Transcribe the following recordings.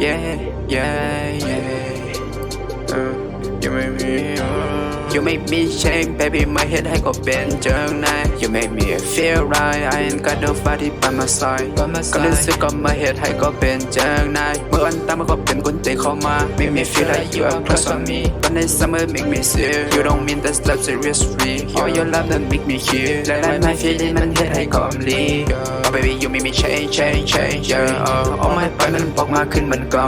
yeah, yeah, yeah. You make me, you make me change, baby. My head ให้ก็เป็นเจิงนาย You make me feel right. I ain't got nobody by my side. ก็รู้สึกก็มาเหตุให้ก็เป็นเจิงนายเมื่อวันตามมันก็เป็นคนเตะเข้ามา Make me feel like you are close on me. But in summer make me feel. You don't mean that's love seriously. All your love that make me heal. Like my feeling มันเหตุให้ก็ลีOh baby you make me change, change, change. Yeah. All my pride มันบอกมาขึ้นมันเก่า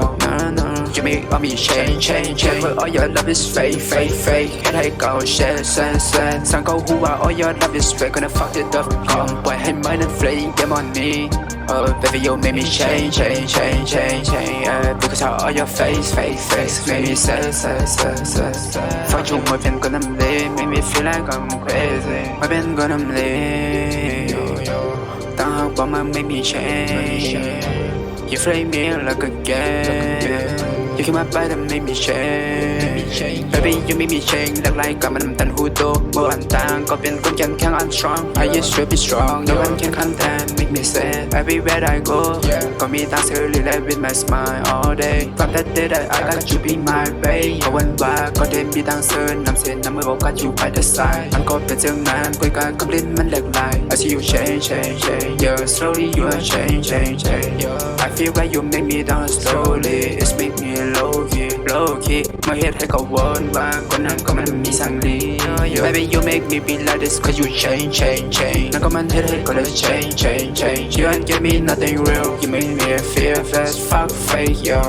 You make me change, change, change. But all your love is fake, fake, fake. เหตุให้เก่า share, share, share. สั่งเขาหัว all your love is fake. Gonna fuck it up. ปล่อยให้มันนั้น flame game on me. Oh baby you make me change, change, change, change, change. Because of all your face, face, face. Make me sad, sad, sad, sad, sad. Fuck you more than gonna live. Make me feel like I'm crazy. More than gonna live. ตั้งหากว่ามัน make me change. You frame me like a game. You keep my body and make me change. Baby you make me change หลากหลายกับมันตันหูโตเมื่อวันต่างก็เป็นคนเข้มแข็ง I'm strong. I used to be strong. No one can contend make me sad. Everywhere I go ก็มีทางเสรีและ with my smile all day. From that day that I got you be my babe ก็วันว่าก็ได้มีทางเสริญนำเส้นนำมือบอกกันอยู่ by the side มันก็เป็นเรื่องนั้นคุยกันกับลิ้นมันหลากหลาย I see you change, change, change. Yeah slowly you are change, change, change. I feel like you make me down slowly. It's make me low key, low key. มาเหตุให้เขาวนว่าคนนั้นก็มันมีสังลี Baby you make me be like this cause you change, change, change. นั่นก็มันเหตุให้ก็เลย change, change, change. You ain't give me nothing real. You make me feel fast, fuck fake, yo.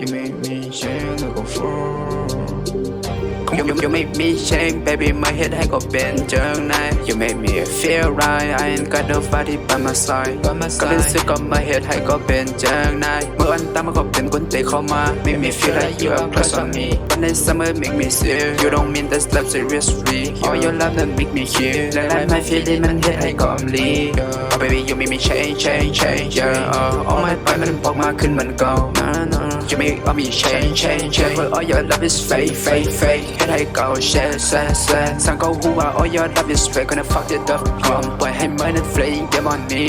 You make me change like a fool.You make me change, baby. My head ให้ก็เป็นเจิงนาย You make me feel right. I ain't got nobody by my side. ก็รู้สึกก็มาเหตุให้ก็เป็นเจิงนายเมื่อวันตามมันก็เป็นคนเตะเข้ามา Make me feel like you are close on me. But in summer make me feel. You don't mean that's love seriously. All your love that make me heal. Like my feeling มันเหตุให้ก็ลี Oh baby you make me change, change, change. Yeah. All my pride มันบอกมาขึ้นมันเก่า You make me change, change, change. But all your love is fake, fake, fake. เหตุให้เก่า share, share, share. สั่งเขาหัว all your love is fake. Gonna fuck it up. ปล่อยให้มันนั้น flame game on me.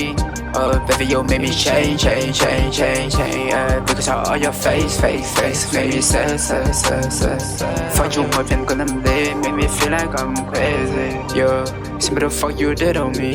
Oh baby you make me change, change, change, change, change. Because of all your face, face, face. Make me sad, sad, sad, sad, sad. Fuck you more than gonna live. Make me feel like I'm crazy. Yo, see what the fuck you did on me.